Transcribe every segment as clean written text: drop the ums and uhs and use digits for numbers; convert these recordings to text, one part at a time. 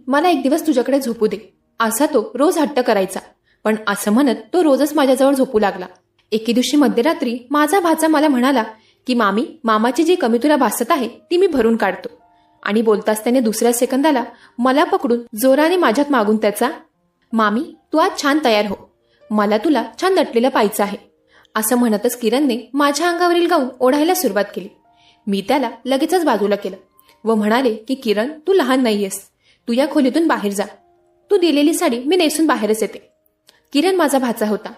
मला एक दिवस तुझ्याकडे झोपू दे, असा तो रोज हट्ट करायचा. पण असं म्हणत तो रोजच माझ्याजवळ झोपू लागला. एके दिवशी मध्यरात्री माझा भाचा मला म्हणाला की मामी, मामाची जी कमी तुला भासत आहे ती मी भरून काढतो. आणि बोलताच त्याने दुसऱ्या सेकंदाला मला पकडून जोराने माझ्यात मागून त्याचा, मामी तू आज छान तयार हो, मला तुला छान नटलेलं पाहायचं आहे, असं म्हणतच किरणने माझ्या अंगावरील गाऊन ओढायला सुरुवात केली. मी त्याला लगेचच बाजूला केलं व म्हणाले की किरण, तू लहान नाहीयेस, तू या खोलीतून बाहेर जा, तू दिलेली साडी मी नेसून बाहेरच येते. किरण माझा भाचा होता.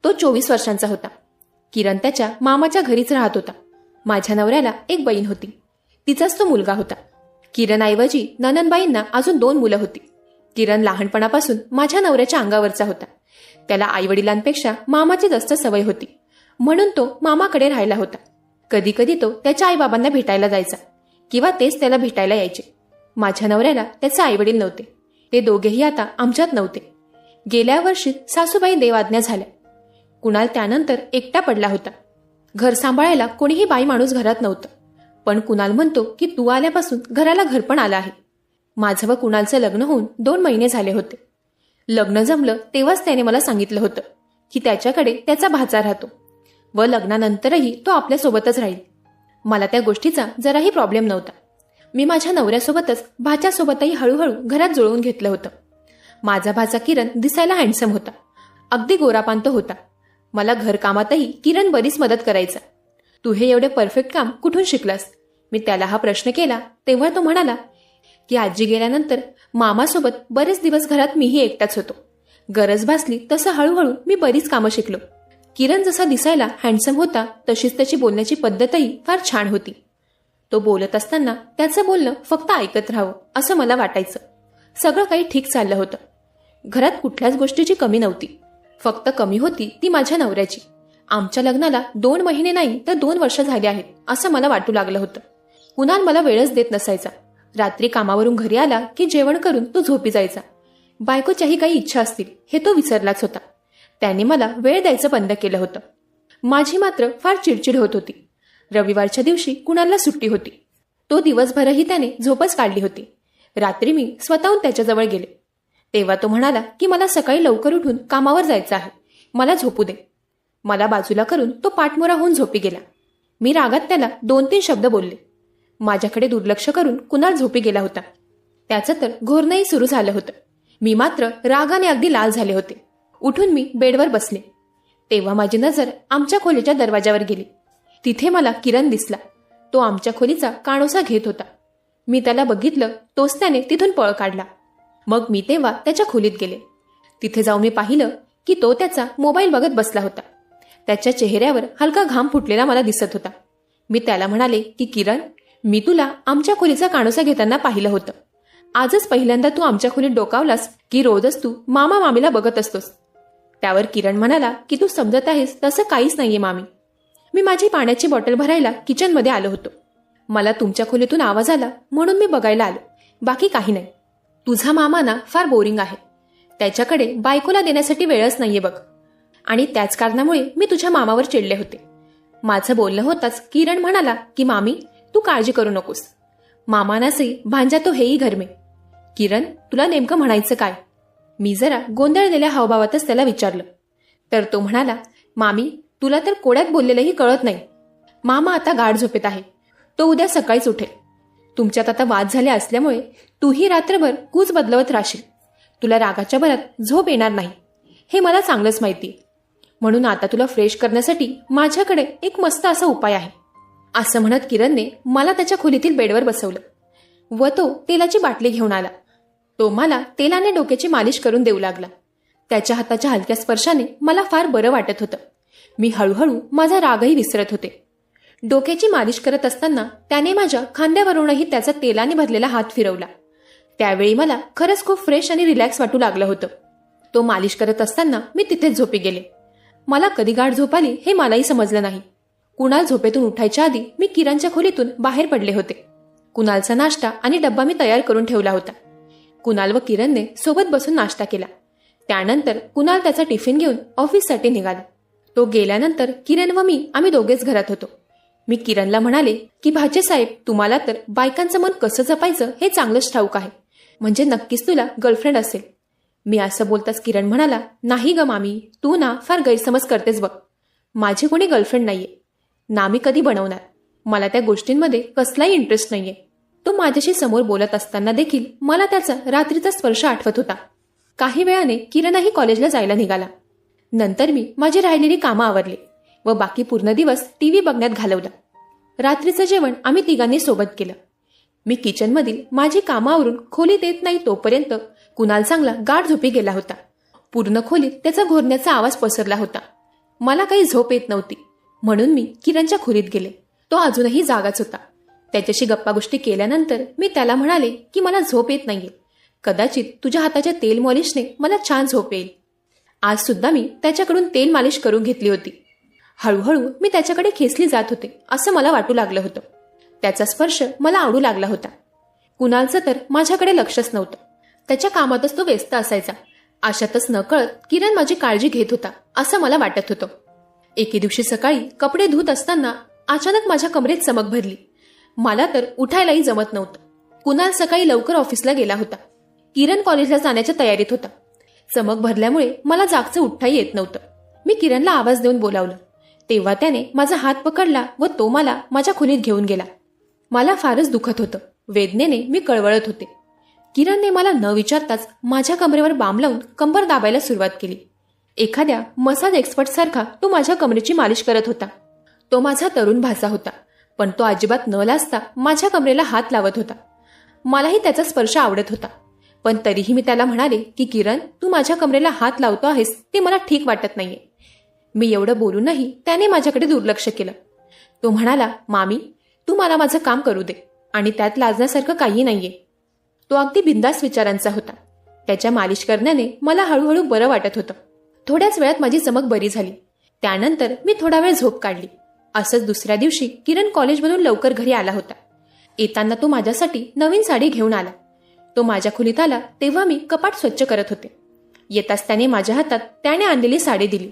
तो 24 वर्षांचा होता. किरण त्याच्या मामाच्या घरीच राहत होता. माझ्या नवऱ्याला एक बहीण होती, तिचाच तो मुलगा होता. किरणऐवजी ननंदबाईंना अजून 2 मुलं होती. किरण लहानपणापासून माझ्या नवऱ्याच्या अंगावरचा होता. त्याला आईवडिलांपेक्षा मामाची जास्त सवय होती, म्हणून तो मामाकडे राहिला होता. कधी कधी तो त्याच्या आईबाबांना भेटायला जायचा किंवा तेच त्याला भेटायला यायचे. माझ्या नवऱ्याला त्याचे आईवडील नव्हते. ते दोघेही आता आमच्यात नव्हते. गेल्या वर्षी सासूबाई देवाज्ञा झाल्या. कुणाल त्यानंतर एकटा पडला होता. घर सांभाळायला कोणीही बाई माणूस घरात नव्हतं. पण कुणाल म्हणतो की तू आल्यापासून घराला घर पण आलं आहे. माझं व कुणालचं लग्न होऊन 2 महिने झाले होते. लग्न जमलं तेव्हाच त्याने मला सांगितलं होतं की त्याच्याकडे त्याचा भाचा राहतो व लग्नानंतरही तो आपल्यासोबतच राहील. मला त्या गोष्टीचा जराही प्रॉब्लेम नव्हता. मी माझ्या नवऱ्यासोबतच भाच्यासोबतही हळूहळू घरात जुळवून घेतलं होतं. माझा भाचा किरण दिसायला हँडसम होता, अगदी गोरापांत होता. मला घरकामातही किरण बरीच मदत करायचा. तू हे एवढे परफेक्ट काम कुठून शिकलास, मी त्याला हा प्रश्न केला तेव्हा तो म्हणाला की आजी गेल्यानंतर मामासोबत बरेच दिवस घरात मीही एकटाच होतो. गरज भासली तसं हळूहळू मी बरीच कामं शिकलो. किरण जसा दिसायला हँडसम होता तशीच त्याची बोलण्याची पद्धतही फार छान होती. तो बोलत असताना त्याचं बोलणं फक्त ऐकत राहावं असं मला वाटायचं. सगळं काही ठीक चाललं होतं. घरात कुठल्याच गोष्टीची कमी नव्हती. फक्त कमी होती ती माझ्या नवऱ्याची. आमच्या लग्नाला 2 महिने नाही तर 2 वर्ष झाली आहेत असं मला वाटू लागलं होतं. कुणाल मला वेळच देत नसायचा. रात्री कामावरून घरी आला की जेवण करून तो झोपी जायचा. बायकोच्याही काही इच्छा असतील हे तो विसरलाच होता. त्याने मला वेळ द्यायचं बंद केलं होतं. माझी मात्र फार चिडचिड होत होती. रविवारच्या दिवशी कुणालला सुट्टी होती. तो दिवसभरही त्याने झोपच काढली होती. रात्री मी स्वतःहून त्याच्याजवळ गेले तेव्हा तो म्हणाला की मला सकाळी लवकर उठून कामावर जायचं आहे, मला झोपू दे. मला बाजूला करून तो पाठमोरा होऊन झोपी गेला. मी रागात त्याला 2-3 शब्द बोलले. माझ्याकडे दुर्लक्ष करून कुणाल झोपी गेला होता. त्याचं तर घोरणंही सुरू झालं होतं. मी मात्र रागाने अगदी लाल झाले होते. उठून मी बेडवर बसले तेव्हा माझी नजर आमच्या खोलीच्या दरवाजावर गेली. तिथे मला किरण दिसला. तो आमच्या खोलीचा काणोसा घेत होता. मी त्याला बघितलं तोच त्याने तिथून पळ काढला. मग मी तेव्हा त्याच्या खोलीत गेले. तिथे जाऊन मी पाहिलं की तो त्याचा मोबाईल बघत बसला होता. त्याच्या चेहऱ्यावर हलका घाम फुटलेला मला दिसत होता. मी त्याला म्हणाले की किरण, मी तुला आमच्या खोलीचा काणोसा घेताना पाहिलं होतं. आजच पहिल्यांदा तू आमच्या खोलीत डोकावलास की रोजच तू मामा मामीला बघत असतोस. त्यावर किरण म्हणाला की तू समजत आहेस तसं काहीच नाहीये मामी. मी माझी पाण्याची बॉटल भरायला किचनमध्ये आलो होतो. मला तुमच्या खोलीतून आवाज आला म्हणून मी बघायला आलो, बाकी काही नाही. तुझा मामा ना फार बोरिंग आहे. त्याच्याकडे बायकोला देण्यासाठी वेळच नाहीये बघ. आणि त्याच कारणामुळे मी तुझ्या मामावर चिडले होते. माझं बोलणं होताच किरण म्हणाला की मामी तू काळजी करू नकोस, मामा नसे भांजा तो हेही घर में. किरण, तुला नेमकं म्हणायचं काय? मी जरा गोंधळलेल्या हावभावातच त्याला विचारलं. तर तो म्हणाला, मामी तुला तर कोड्यात बोललेलंही कळत नाही. मामा आता गाढ झोपेत आहे. तो उद्या सकाळीच उठेल. तुमच्यात आता वाद झाले असल्यामुळे तूही रात्रभर कूच बदलवत राहशील. तुला रागाच्या भरात झोप येणार नाही हे मला चांगलंच माहिती. म्हणून आता तुला फ्रेश करण्यासाठी माझ्याकडे एक मस्त असा उपाय आहे. असं म्हणत किरणने मला त्याच्या खोलीतील बेडवर बसवलं व तो तेलाची बाटली घेऊन आला. तो मला तेलाने डोक्याची मालिश करून देऊ लागला. त्याच्या हाताच्या हलक्या स्पर्शाने मला फार बरं वाटत होतं. मी हळूहळू माझा रागही विसरत होते. डोक्याची मालिश करत असताना त्याने माझ्या खांद्यावरूनही त्याचा तेलाने भरलेला हात फिरवला. त्यावेळी मला खरंच खूप फ्रेश आणि रिलॅक्स वाटू लागलं होतं. तो मालिश करत असताना मी तिथेच झोपी गेले. मला कधी गाढ झोप आली हे मलाही समजलं नाही. कुणाल झोपेतून उठायच्या आधी मी किरणच्या खोलीतून बाहेर पडले होते. कुणालचा नाश्ता आणि डब्बा मी तयार करून ठेवला होता. कुणाल व किरणने सोबत बसून नाश्ता केला. त्यानंतर कुणाल त्याचा टिफिन घेऊन ऑफिससाठी निघाला. तो गेल्यानंतर किरण व मी आम्ही दोघेच घरात होतो. मी किरणला म्हणाले की भाचे साहेब, तुम्हाला तर बायकांचं मन कसं जपायचं हे चांगलंच ठाऊक आहे. म्हणजे नक्कीच तुला गर्लफ्रेंड असेल. मी असं बोलताच किरण म्हणाला, नाही ग मामी, तू ना फार गैरसमज करतेस बघ. माझी कोणी गर्लफ्रेंड नाहीये ना, मी कधी बनवणार. मला त्या गोष्टींमध्ये कसलाही इंटरेस्ट नाहीये. तो माझ्याशी समोर बोलत असताना देखील मला त्याचा रात्रीचा स्पर्श आठवत होता. काही वेळाने किरणही कॉलेजला जायला निघाला. नंतर मी माझी राहिलेली कामं आवरली व बाकी पूर्ण दिवस टीव्ही बघण्यात घालवला. रात्रीचं जेवण आम्ही तिघांनी सोबत केलं. मी किचनमधील माझी कामावरून खोलीत येत नाही तोपर्यंत कुणाल चांगला गाढ झोपी गेला होता. पूर्ण खोलीत त्याचा घोरण्याचा आवाज पसरला होता. मला काही झोप येत नव्हती म्हणून मी किरणच्या खोलीत गेले. तो अजूनही जागाच होता. त्याच्याशी गप्पा गोष्टी केल्यानंतर मी त्याला म्हणाले की मला झोप येत नाहीये. कदाचित तुझ्या हाताच्या तेल मॉलिशने मला छान झोप येईल. आज सुद्धा मी त्याच्याकडून तेल मालिश करून घेतली होती. हळूहळू मी त्याच्याकडे खेचली जात होते असं मला वाटू लागलं होतं. त्याचा स्पर्श मला आवडू लागला होता. कुणालचं तर माझ्याकडे लक्षच नव्हतं. त्याच्या कामातच तो व्यस्त असायचा. अशातच नकळत किरण माझी काळजी घेत होता असं मला वाटत होतं. एके दिवशी सकाळी कपडे धुत असताना अचानक माझ्या कमरेत चमक भरली. मला तर उठायलाही जमत नव्हतं. कुणाल सकाळी लवकर ऑफिसला गेला होता. किरण कॉलेजला जाण्याच्या तयारीत होता. चमक भरल्यामुळे मला जागचं उठताही येत नव्हतं. मी किरणला आवाज देऊन बोलावलं. तेव्हा त्याने माझा हात पकडला व तो मला माझ्या खोलीत घेऊन गेला. मला फारच दुखत होतं. वेदनेने मी कळवळत होते. किरणने मला न विचारताच माझ्या कमरेवर बाम लावून कंबर दाबायला सुरुवात केली. एखाद्या मसाज एक्सपर्ट सारखा तो माझ्या कमरेची मालिश करत होता. तो माझा तरुण भाचा होता पण तो अजिबात न लाजता माझ्या कमरेला हात लावत होता. मलाही त्याचा स्पर्श आवडत होता पण तरीही मी त्याला म्हणाले की किरण, तू माझ्या कमरेला हात लावतो आहेस ते मला ठीक वाटत नाहीये. मी एवढं बोलूनही त्याने माझ्याकडे दुर्लक्ष केलं. तो म्हणाला, मामी, तू मला माझं काम करू दे आणि त्यात लाजण्यासारखं काही नाहीये. तो अगदी बिंदास विचारांचा होता. त्याच्या मालिश करण्याने मला हळूहळू बरं वाटत होतं. थोड्याच वेळात माझी चमक बरी झाली. त्यानंतर मी थोडा वेळ झोप काढली. असंच दुसऱ्या दिवशी किरण कॉलेजमधून लवकर घरी आला होता. येताना तो माझ्यासाठी नवीन साडी घेऊन आला. तो माझ्या खोलीत आला तेव्हा मी कपाट स्वच्छ करत होते. येताच त्याने माझ्या हातात त्याने आणलेली साडी दिली.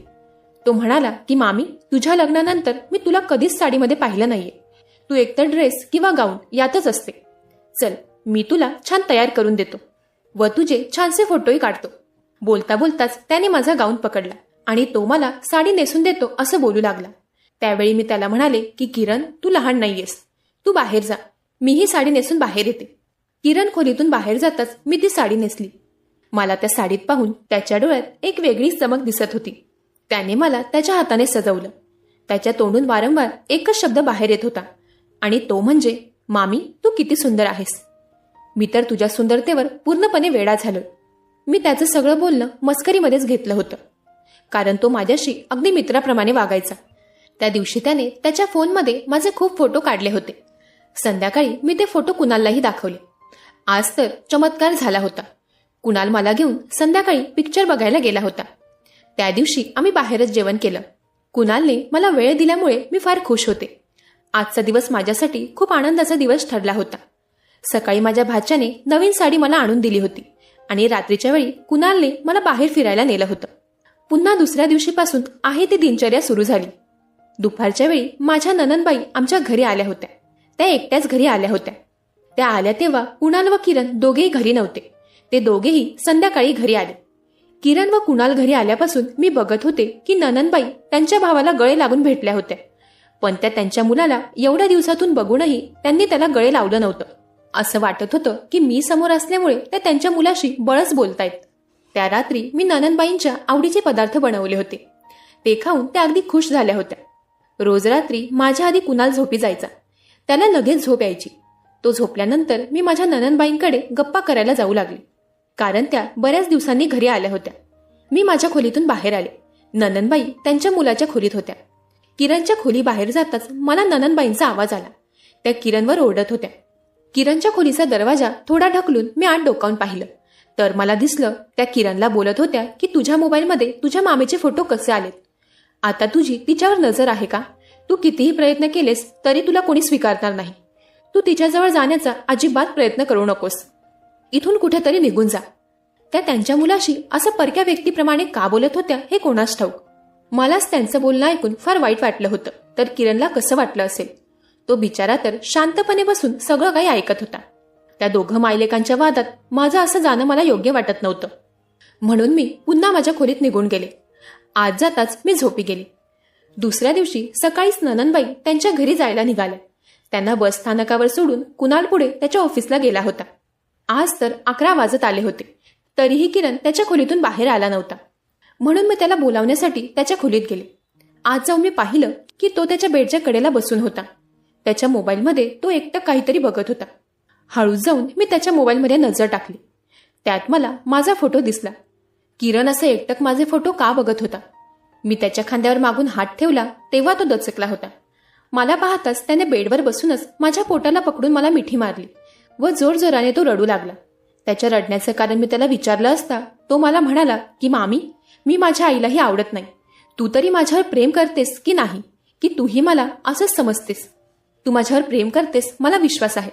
तो म्हणाला की मामी, तुझ्या लग्नानंतर मी तुला कधीच साडीमध्ये पाहिलं नाहीये. तू एकतर ड्रेस किंवा गाऊन यातच असते. चल, मी तुला छान तयार करून देतो व तुझे छानसे फोटोही काढतो. बोलता बोलताच त्याने माझा गाऊन पकडला आणि तो मला साडी नेसून देतो असं बोलू लागला. त्यावेळी मी त्याला म्हणाले की किरण, तू लहान नाहीयेस, तू बाहेर जा, मीही साडी नेसून बाहेर येते. किरण खोलीतून बाहेर जाताच मी ती साडी नेसली. मला त्या साडीत पाहून त्याच्या डोळ्यात एक वेगळीच चमक दिसत होती. त्याने मला त्याच्या हाताने सजवलं. त्याच्या तोंडून वारंवार एकच शब्द बाहेर येत होता आणि तो म्हणजे, मामी, तू किती सुंदर आहेस. मी तर तुझ्या सुंदरतेवर पूर्णपणे वेडा झालो. मी त्याचं सगळं बोलणं मस्करीमध्येच घेतलं होतं कारण तो माझ्याशी अगदी मित्राप्रमाणे वागायचा. त्या दिवशी त्याने त्याच्या फोनमध्ये माझे खूप फोटो काढले होते. संध्याकाळी मी ते फोटो कुणाललाही दाखवले. आज तर चमत्कार झाला होता. कुणाल मला घेऊन संध्याकाळी पिक्चर बघायला गेला होता. त्या दिवशी आम्ही बाहेरच जेवण केलं. कुणालने मला वेळ दिल्यामुळे मी फार खुश होते. आजचा दिवस माझ्यासाठी खूप आनंदाचा दिवस ठरला होता. सकाळी माझ्या भाच्याने नवीन साडी मला आणून दिली होती आणि रात्रीच्या वेळी कुणालने मला बाहेर फिरायला नेलं होतं. पुन्हा दुसऱ्या दिवशीपासून आहे ती दिनचर्या सुरू झाली. दुपारच्या वेळी माझ्या ननंदबाई आमच्या घरी आल्या होत्या. त्या एकट्याच घरी आल्या होत्या. त्या आल्या तेव्हा कुणाल व किरण दोघेही घरी नव्हते. ते दोघेही संध्याकाळी घरी आले. किरण व कुणाल घरी आल्यापासून मी बघत होते की ननंदबाई त्यांच्या भावाला गळे लागून भेटल्या होत्या पण त्या त्यांच्या मुलाला एवढ्या दिवसातून बघूनही त्यांनी त्याला गळे लावलं नव्हतं. असं वाटत होतं की मी समोर असल्यामुळे त्या त्यांच्या मुलाशी बळच बोलतायत. त्या रात्री मी ननंदबाईंच्या आवडीचे पदार्थ बनवले होते. ते खाऊन त्या अगदी खुश झाल्या होत्या. रोज रात्री माझ्या आधी कुणाल झोपी जायचा. त्याला लगेच झोप यायची. तो झोपल्यानंतर मी माझ्या ननंदबाईंकडे गप्पा करायला जाऊ लागले कारण त्या बऱ्याच दिवसांनी घरी आल्या होत्या. मी माझ्या खोलीतून बाहेर आले. ननंदबाई त्यांच्या मुलाच्या खोलीत होत्या. किरणच्या खोली बाहेर जाताच मला ननंदबाईंचा आवाज आला. त्या किरणवर ओरडत होत्या. किरणच्या खोलीचा दरवाजा थोडा ढकलून मी आत डोकावून पाहिलं तर मला दिसलं त्या किरणला बोलत होत्या की तुझ्या मोबाईलमध्ये तुझ्या मामेचे फोटो कसे आलेत. आता तुझी तिच्यावर नजर आहे का? तू कितीही प्रयत्न केलेस तरी तुला कोणी स्वीकारणार नाही. तू तिच्याजवळ जाण्याचा अजिबात प्रयत्न करू नकोस. इथून कुठेतरी निघून जा. त्या त्यांच्या मुलाशी असं परक्या व्यक्तीप्रमाणे का बोलत होत्या हे कोणास ठाऊक. मलाच त्यांचं बोलणं ऐकून फार वाईट वाटलं होतं तर किरणला कसं वाटलं असेल. तो बिचारा तर शांतपणे बसून सगळं काही ऐकत होता. त्या दोघं मायलेकांच्या वादात माझं असं जाणं मला योग्य वाटत नव्हतं. म्हणून मी पुन्हा माझ्या खोलीत निघून गेले. आज जाताच मी झोपी गेले. दुसऱ्या दिवशी सकाळीच ननंदबाई त्यांच्या घरी जायला निघाल्या. त्यांना बस स्थानकावर सोडून कुणाल पुढे त्याच्या ऑफिसला गेला होता. आज तर 11 वाजत आले होते, तरीही किरण त्याच्या खोलीतून बाहेर आला नव्हता. म्हणून मी त्याला बोलावण्यासाठी त्याच्या खोलीत गेले. आज जाऊन मी पाहिलं की तो त्याच्या बेडच्या कडेला बसून होता. त्याच्या मोबाईलमध्ये तो एकटक काहीतरी बघत होता. हळूच जाऊन मी त्याच्या मोबाईलमध्ये नजर टाकली. त्यात मला माझा फोटो दिसला. किरण असं एकटक माझे फोटो का बघत होता? मी त्याच्या खांद्यावर मागून हात ठेवला तेव्हा तो दचकला होता. मला पाहताच त्याने बेडवर बसूनच माझ्या पोटाला पकडून मला मिठी मारली व जोरजोराने तो रडू लागला. त्याच्या रडण्याचं कारण मी त्याला विचारलं असता तो मला म्हणाला की मामी, मी माझ्या आईलाही आवडत नाही. तू तरी माझ्यावर प्रेम करतेस की नाही, की तूही मला असंच समजतेस? तू माझ्यावर प्रेम करतेस, मला विश्वास आहे.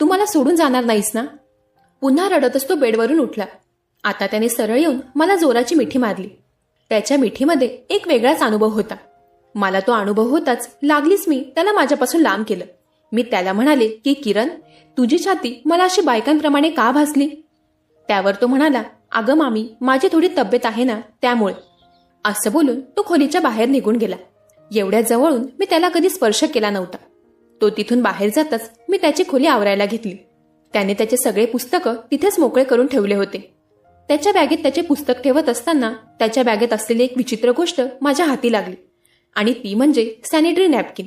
तू मला सोडून जाणार नाहीस ना? पुन्हा रडतच तो बेडवरून उठला. आता त्याने सरळ येऊन मला जोराची मिठी मारली. त्याच्या मिठीमध्ये एक वेगळाच अनुभव होता. मला तो अनुभव होताच लागलीच मी त्याला माझ्यापासून लांब केलं. मी त्याला म्हणाले की किरण, तुझी छाती मला अशी बायकांप्रमाणे का भासली? त्यावर तो म्हणाला, अगं मामी, माझी थोडी तब्येत आहे ना, त्यामुळे. असं बोलून तो खोलीच्या बाहेर निघून गेला. एवढ्या जवळून मी त्याला कधी स्पर्श केला नव्हता. तो तिथून बाहेर जाताच मी त्याची खोली आवरायला घेतली. त्याने त्याचे सगळे पुस्तकं तिथेच मोकळे करून ठेवले होते. त्याच्या बॅगेत त्याचे पुस्तक ठेवत असताना त्याच्या बॅगेत असलेली एक विचित्र गोष्ट माझ्या हाती लागली आणि ती म्हणजे सॅनिटरी नॅपकिन.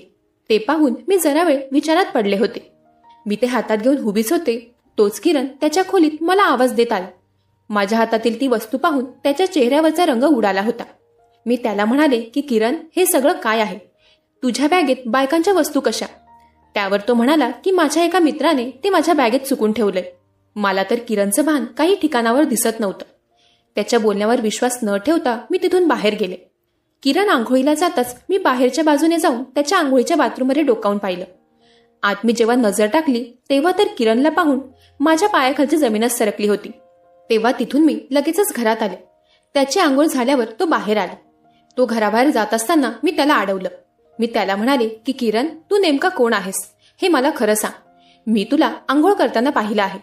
ते पाहून मी जरा वेळ विचारात पडले होते. मी ते हातात घेऊन उभीच होते, तोच किरण त्याच्या खोलीत मला आवाज देत आला. माझ्या हातातील ती वस्तू पाहून त्याच्या चेहऱ्यावरचा रंग उडाला होता. मी त्याला म्हणाले की किरण, हे सगळं काय आहे? तुझ्या बॅगेत बायकांच्या वस्तू कशा? त्यावर तो म्हणाला की माझ्या एका मित्राने ते माझ्या बॅगेत चुकून ठेवलंय. मला तर किरणचं भान काही ठिकाणावर दिसत नव्हतं. त्याच्या बोलण्यावर विश्वास न ठेवता मी तिथून बाहेर गेले. किरण आंघोळीला जाताच मी बाहेरच्या बाजूने जाऊन त्याच्या आंघोळीच्या बाथरूममध्ये डोकावून पाहिलं. आत मी जेव्हा नजर टाकली तेव्हा तर किरणला पाहून माझ्या पायाखालची जमीनच सरकली होती. तेव्हा तिथून मी लगेचच घरात आले. त्याची आंघोळ झाल्यावर तो बाहेर आला. तो घराबाहेर जात असताना मी त्याला अडवलं. मी त्याला म्हणाले की किरण, तू नेमका कोण आहेस हे मला खरं सांग. मी तुला आंघोळ करताना पाहिलं आहे.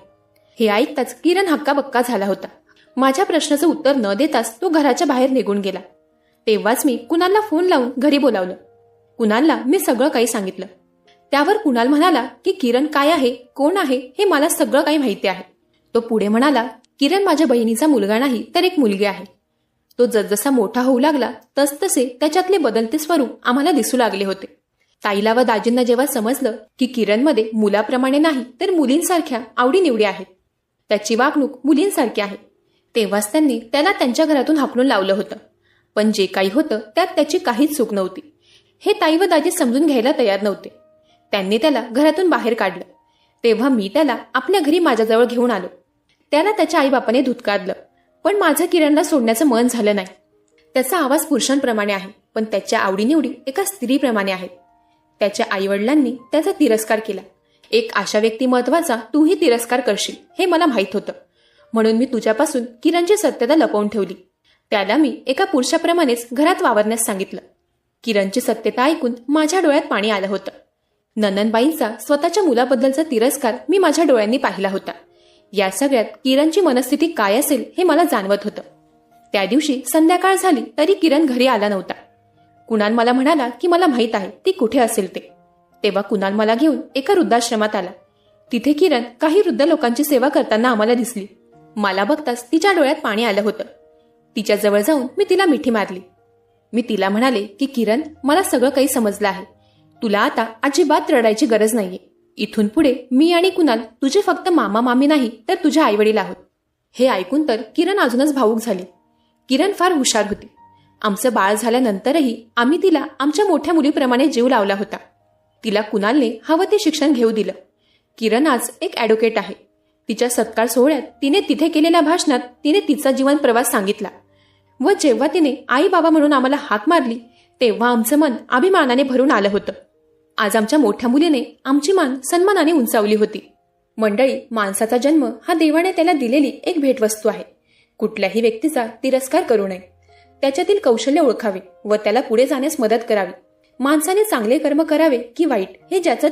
हे ऐकताच किरण हक्काबक्का झाला होता. माझ्या प्रश्नाचं उत्तर न देताच तो घराच्या बाहेर निघून गेला. तेव्हाच मी कुणालला फोन लावून घरी बोलावलं. कुणालला मी सगळं काही सांगितलं. त्यावर कुणाल म्हणाला की किरण काय आहे, कोण आहे हे मला सगळं काही माहिती आहे. तो पुढे म्हणाला, किरण माझ्या बहिणीचा मुलगा नाही तर एक मुलगी आहे. तो जसजसा मोठा होऊ लागला तसतसे त्याच्यातले बदलते स्वरूप आम्हाला दिसू लागले होते. ताईला व दाजींना जेव्हा समजलं की किरणमध्ये मुलाप्रमाणे नाही तर मुलींसारख्या आवडीनिवडी आहेत, त्याची वागणूक मुलींसारखी आहे, तेव्हाच त्यांनी त्याला त्यांच्या घरातून हाकलून लावलं होतं. पण जे काही होतं त्यात त्याची काहीच चूक नव्हती. हे ताई व दाजी समजून घ्यायला तयार नव्हते. त्यांनी त्याला घरातून बाहेर काढलं. तेव्हा मी त्याला आपल्या घरी माझ्याजवळ घेऊन आलो. त्याला त्याच्या आईबापाने धुतकारलं, पण माझं किरणला सोडण्याचं मन झालं नाही. त्याचा आवाज पुरुषांप्रमाणे आहे, पण त्याच्या आवडीनिवडी एका स्त्रीप्रमाणे आहेत. त्याच्या आईवडिलांनी त्याचा तिरस्कार केला. एक अशा व्यक्तिमत्वाचा तूही तिरस्कार करशील हे मला माहीत होतं. म्हणून मी तुझ्यापासून किरणची सत्यता लपवून ठेवली. त्याला मी एका पुरुषाप्रमाणेच घरात वावरण्यास सांगितलं. किरणची सत्यता ऐकून माझ्या डोळ्यात पाणी आलं होतं. नंदनबाईंचा स्वतःच्या मुलाबद्दलचा तिरस्कार मी माझ्या डोळ्यांनी पाहिला होता. या सगळ्यात किरणची मनस्थिती काय असेल हे मला जाणवत होतं. त्या दिवशी संध्याकाळ झाली तरी किरण घरी आला नव्हता. कुणाल मला म्हणाला की मला माहीत आहे ती कुठे असेल ते. तेव्हा कुणाल मला घेऊन एका वृद्धाश्रमात आला. तिथे किरण काही वृद्ध लोकांची सेवा करताना आम्हाला दिसली. मला बघताच तिच्या डोळ्यात पाणी आलं होतं. तिच्या जवळ जाऊन मी तिला मिठी मारली. मी तिला म्हणाले की किरण, मला सगळं काही समजलं आहे. तुला आता अजिबात रडायची गरज नाहीये. इथून पुढे मी आणि कुणाल तुझे फक्त मामा मामी नाही तर तुझे आईवडील आहोत. हे ऐकून तर किरण अजूनच भावूक झाली. किरण फार हुशार होती. आमचं बाळ झाल्यानंतरही आम्ही तिला आमच्या मोठ्या मुलीप्रमाणे जीव लावला होता. तिला कुणालने हवं ते शिक्षण घेऊ दिलं. किरण आज एक ॲडव्होकेट आहे. तिच्या सत्कार सोहळ्यात तिने तिथे केलेल्या भाषणात तिने तिचा जीवन प्रवास सांगितला व जेव्हा तिने आई बाबा म्हणून आम्हाला हाक मारली तेव्हा आमचं मन अभिमानाने भरून आलं होतं. आज आमच्या मोठ्या मुलीने आमची मान सन्मानाने उंचावली होती. मंडळी, माणसाचा जन्म हा देवाने त्याला दिलेली एक भेटवस्तू आहे. कुठल्याही व्यक्तीचा तिरस्कार करू नये. त्याच्यातील कौशल्य ओळखावे व त्याला पुढे जाण्यास मदत करावी. माणसाने चांगले कर्म करावे की वाईट हे ज्याचं